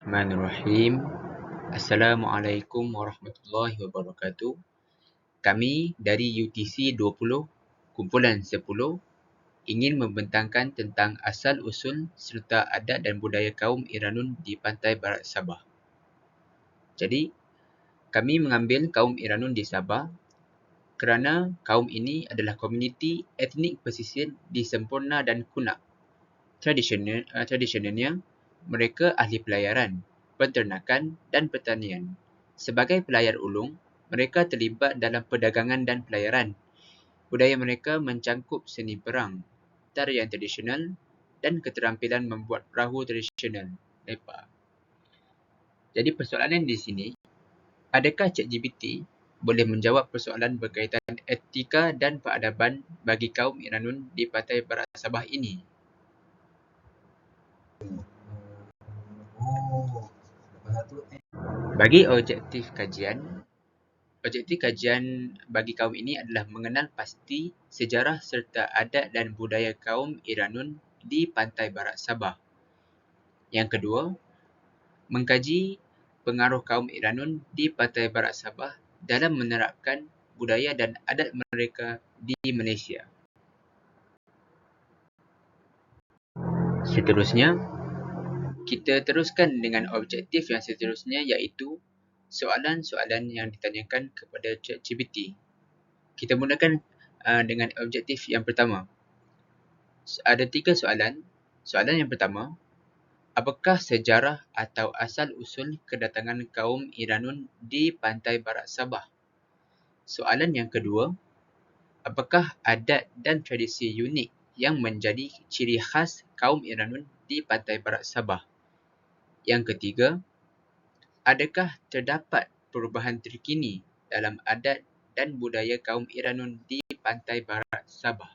Bismillahirrahmanirrahim. Assalamualaikum warahmatullahi wabarakatuh. Kami dari UTC 20 kumpulan 10 ingin membentangkan tentang asal-usul serta adat dan budaya kaum Iranun di pantai barat Sabah. Jadi, kami mengambil kaum Iranun di Sabah kerana kaum ini adalah komuniti etnik pesisir di Semporna dan Kunak. Tradisionalnya, mereka ahli pelayaran, penternakan dan pertanian. Sebagai pelayar ulung, mereka terlibat dalam perdagangan dan pelayaran. Budaya mereka mencangkup seni perang, tarian tradisional dan keterampilan membuat perahu tradisional, lepa. Jadi persoalan di sini, adakah ChatGPT boleh menjawab persoalan berkaitan etika dan peradaban bagi kaum Iranun di pantai barat Sabah ini? Bagi objektif kajian bagi kaum ini adalah mengenal pasti sejarah serta adat dan budaya kaum Iranun di pantai barat Sabah. Yang kedua, mengkaji pengaruh kaum Iranun di pantai barat Sabah dalam menerapkan budaya dan adat mereka di Malaysia. Seterusnya, kita teruskan dengan objektif yang seterusnya iaitu soalan-soalan yang ditanyakan kepada ChatGPT. Kita mulakan dengan objektif yang pertama. Ada 3 soalan. Soalan yang pertama, apakah sejarah atau asal-usul kedatangan kaum Iranun di pantai barat Sabah? Soalan yang kedua, apakah adat dan tradisi unik yang menjadi ciri khas kaum Iranun di pantai barat Sabah? Yang ketiga, adakah terdapat perubahan terkini dalam adat dan budaya kaum Iranun di pantai barat Sabah?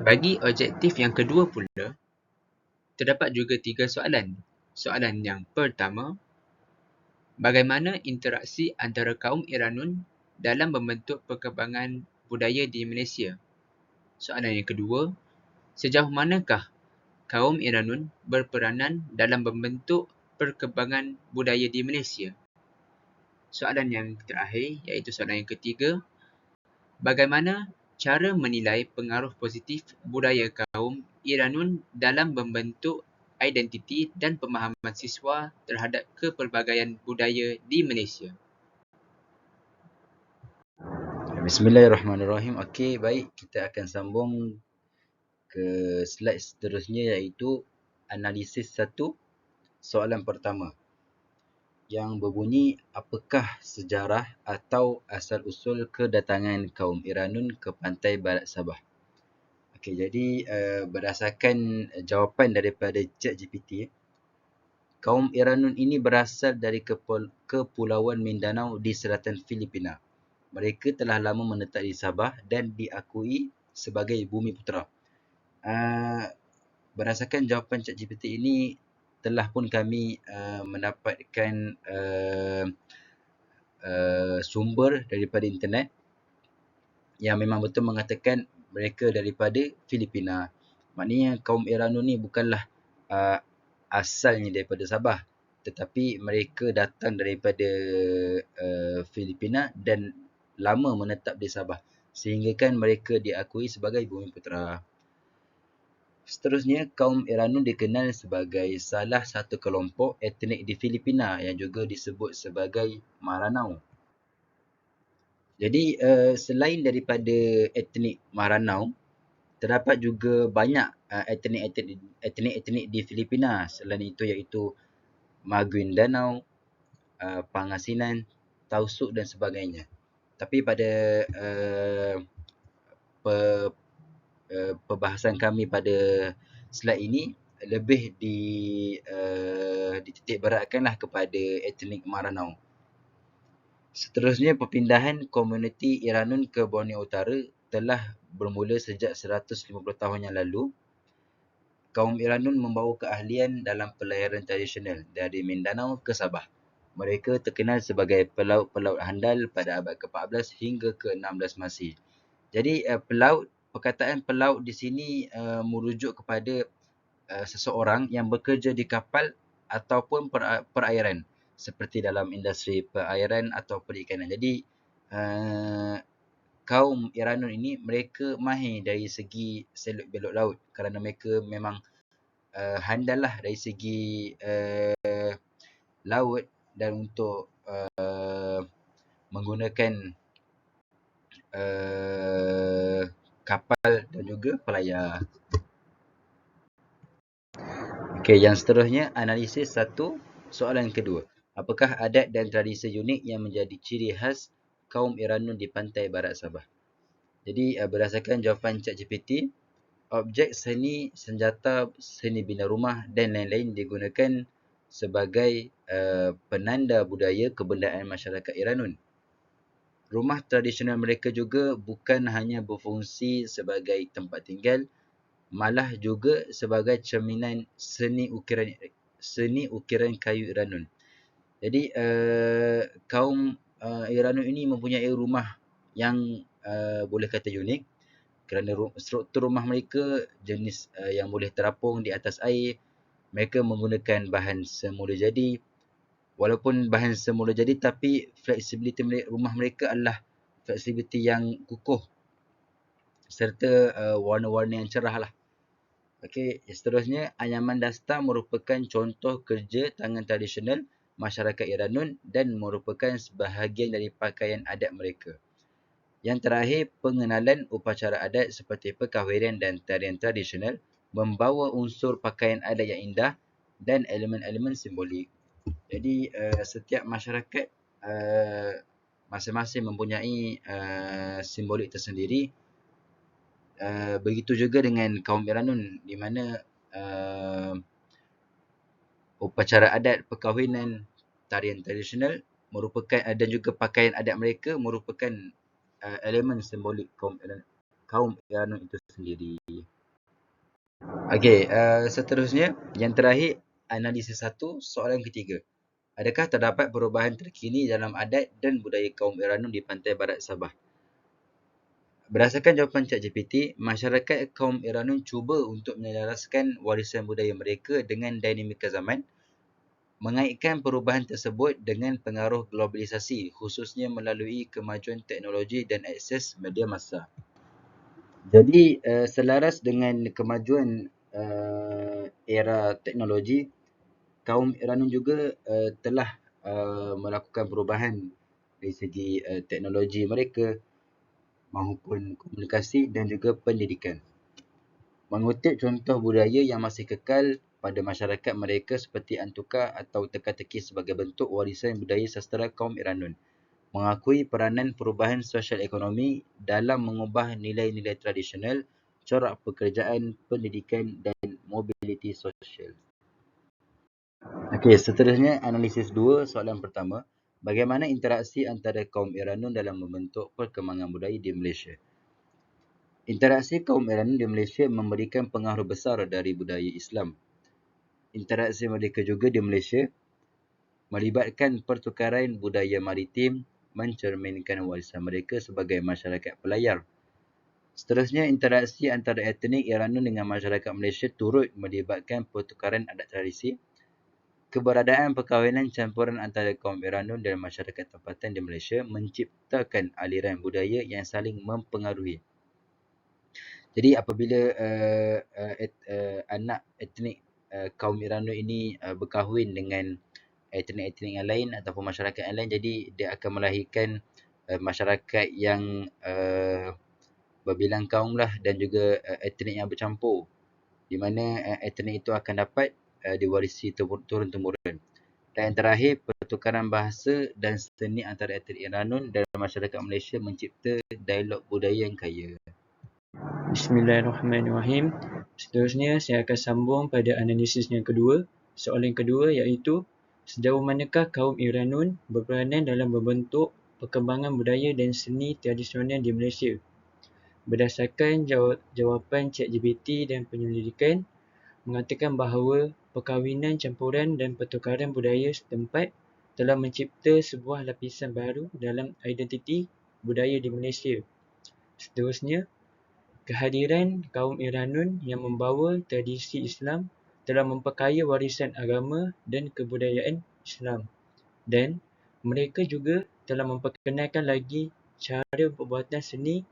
Bagi objektif yang kedua pula, terdapat juga 3 soalan. Soalan yang pertama, bagaimana interaksi antara kaum Iranun dalam membentuk perkembangan budaya di Malaysia? Soalan yang kedua, sejauh manakah kaum Iranun berperanan dalam membentuk perkembangan budaya di Malaysia? Soalan yang terakhir, iaitu soalan yang ketiga, bagaimana cara menilai pengaruh positif budaya kaum Iranun dalam membentuk identiti dan pemahaman siswa terhadap kepelbagaian budaya di Malaysia? Bismillahirrahmanirrahim. Okey, baik. Kita akan sambung ke slide seterusnya iaitu analisis 1, soalan pertama yang berbunyi, apakah sejarah atau asal-usul kedatangan kaum Iranun ke pantai barat Sabah? Okey, jadi berdasarkan jawapan daripada ChatGPT, kaum Iranun ini berasal dari Kepulauan Mindanao di selatan Filipina. Mereka telah lama menetap di Sabah dan diakui sebagai bumi putera. Berdasarkan jawapan ChatGPT ini, telah pun kami mendapatkan sumber daripada internet yang memang betul mengatakan mereka daripada Filipina. Maknanya kaum Iranun ni bukanlah asalnya daripada Sabah, tetapi mereka datang daripada Filipina dan lama menetap di Sabah, sehingga kan mereka diakui sebagai bumi putera. Seterusnya, kaum Iranun dikenal sebagai salah satu kelompok etnik di Filipina yang juga disebut sebagai Maranao. Jadi selain daripada etnik Maranao, terdapat juga banyak etnik di Filipina selain itu iaitu Maguindanao, Pangasinan, Tausug dan sebagainya. Tapi pada perbahasan kami pada slide ini lebih dititik beratkanlah kepada etnik Maranao. Seterusnya, perpindahan komuniti Iranun ke Borneo Utara telah bermula sejak 150 tahun yang lalu. Kaum Iranun membawa keahlian dalam pelayaran tradisional dari Mindanao ke Sabah. Mereka terkenal sebagai pelaut-pelaut handal pada abad ke-14 hingga ke-16 Masih. Jadi perkataan pelaut di sini merujuk kepada seseorang yang bekerja di kapal ataupun perairan, seperti dalam industri perairan atau perikanan. Jadi kaum Iranun ini mereka mahir dari segi seluk beluk laut, kerana mereka memang handal lah dari segi laut, dan untuk menggunakan kapal dan juga pelayar. Okey, yang seterusnya, analisis 1. Soalan kedua, apakah adat dan tradisi unik yang menjadi ciri khas kaum Iranun di pantai barat Sabah? Jadi berdasarkan jawapan ChatGPT, objek seni, senjata, seni bina rumah dan lain-lain digunakan sebagai penanda budaya kebendaan masyarakat Iranun. Rumah tradisional mereka juga bukan hanya berfungsi sebagai tempat tinggal, malah juga sebagai cerminan seni ukiran kayu Iranun. Jadi kaum Iranun ini mempunyai rumah yang boleh kata unik, kerana struktur rumah mereka jenis yang boleh terapung di atas air. Mereka menggunakan bahan semula jadi. Walaupun bahan semula jadi, tapi fleksibiliti rumah mereka adalah fleksibiliti yang kukuh serta warna-warna yang cerah lah. Okey, seterusnya, anyaman dastar merupakan contoh kerja tangan tradisional masyarakat Iranun dan merupakan sebahagian dari pakaian adat mereka. Yang terakhir, pengenalan upacara adat seperti perkahwinan dan tarian tradisional membawa unsur pakaian adat yang indah dan elemen-elemen simbolik. Jadi setiap masyarakat masing-masing mempunyai simbolik tersendiri. Begitu juga dengan kaum Iranun, di mana upacara adat perkahwinan, tarian tradisional merupakan dan juga pakaian adat mereka merupakan elemen simbolik kaum Iranun itu sendiri. Okey, seterusnya, yang terakhir, analisis 1, soalan ketiga. Adakah terdapat perubahan terkini dalam adat dan budaya kaum Iranun di pantai barat Sabah? Berdasarkan jawapan ChatGPT, masyarakat kaum Iranun cuba untuk menyelaraskan warisan budaya mereka dengan dinamika zaman, mengaitkan perubahan tersebut dengan pengaruh globalisasi, khususnya melalui kemajuan teknologi dan akses media massa. Jadi selaras dengan kemajuan era teknologi, kaum Iranun juga telah melakukan perubahan dari segi teknologi mereka maupun komunikasi dan juga pendidikan. Mengutip contoh budaya yang masih kekal pada masyarakat mereka seperti antuka atau teka-teki sebagai bentuk warisan budaya sastera kaum Iranun. Mengakui peranan perubahan sosial ekonomi dalam mengubah nilai-nilai tradisional, corak pekerjaan, pendidikan dan mobiliti sosial. Okey, seterusnya analisis 2, soalan pertama. Bagaimana interaksi antara kaum Iranun dalam membentuk perkembangan budaya di Malaysia? Interaksi kaum Iranun di Malaysia memberikan pengaruh besar dari budaya Islam. Interaksi mereka juga di Malaysia melibatkan pertukaran budaya maritim, mencerminkan warisan mereka sebagai masyarakat pelayar. Seterusnya, interaksi antara etnik Iranun dengan masyarakat Malaysia turut melibatkan pertukaran adat tradisi. Keberadaan perkahwinan campuran antara kaum Iranun dan masyarakat tempatan di Malaysia menciptakan aliran budaya yang saling mempengaruhi. Jadi apabila anak etnik kaum Iranun ini berkahwin dengan etnik-etnik yang lain ataupun masyarakat yang lain, jadi dia akan melahirkan masyarakat yang berbilang kaum lah, dan juga etnik yang bercampur, di mana etnik itu akan dapat diwarisi turun-temurun. Dan yang terakhir, pertukaran bahasa dan seni antara etnik Iranun dan masyarakat Malaysia mencipta dialog budaya yang kaya. Bismillahirrahmanirrahim. Seterusnya, saya akan sambung pada analisis yang kedua. Soalan kedua iaitu, sejauh manakah kaum Iranun berperanan dalam membentuk perkembangan budaya dan seni tradisional di Malaysia? Berdasarkan jawapan ChatGPT dan penyelidikan, mengatakan bahawa perkahwinan campuran dan pertukaran budaya setempat telah mencipta sebuah lapisan baru dalam identiti budaya di Malaysia. Seterusnya, kehadiran kaum Iranun yang membawa tradisi Islam telah memperkaya warisan agama dan kebudayaan Islam, dan mereka juga telah memperkenalkan lagi cara pembuatan seni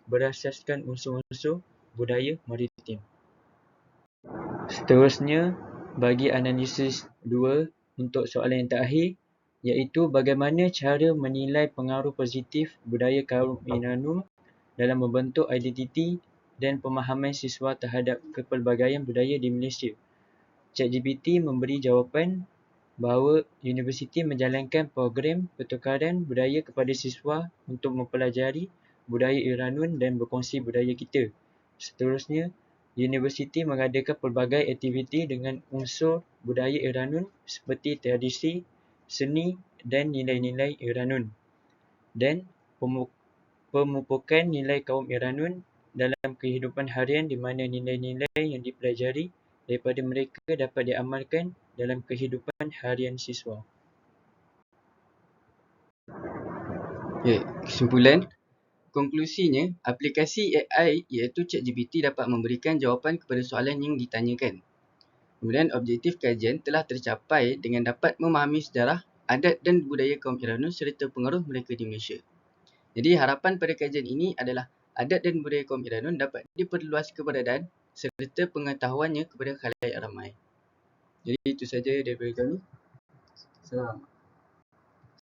berasaskan unsur-unsur budaya maritim. Seterusnya, bagi analisis 2 untuk soalan yang terakhir, iaitu bagaimana cara menilai pengaruh positif budaya kaum Iranun dalam membentuk identiti dan pemahaman siswa terhadap kepelbagaian budaya di Malaysia. ChatGPT memberi jawapan bahawa universiti menjalankan program pertukaran budaya kepada siswa untuk mempelajari budaya Iranun dan berkongsi budaya kita. Seterusnya, universiti mengadakan pelbagai aktiviti dengan unsur budaya Iranun seperti tradisi, seni dan nilai-nilai Iranun, dan pemupukan nilai kaum Iranun dalam kehidupan harian di mana nilai-nilai yang dipelajari daripada mereka dapat diamalkan dalam kehidupan harian siswa. Okay, kesimpulan. Konklusinya, aplikasi AI iaitu ChatGPT dapat memberikan jawapan kepada soalan yang ditanyakan. Kemudian objektif kajian telah tercapai dengan dapat memahami sejarah, adat dan budaya kaum Iranun serta pengaruh mereka di Malaysia. Jadi harapan pada kajian ini adalah adat dan budaya kaum Iranun dapat diperluas keberadaan serta pengetahuannya kepada khalayak ramai. Jadi itu saja daripada kami. Salam.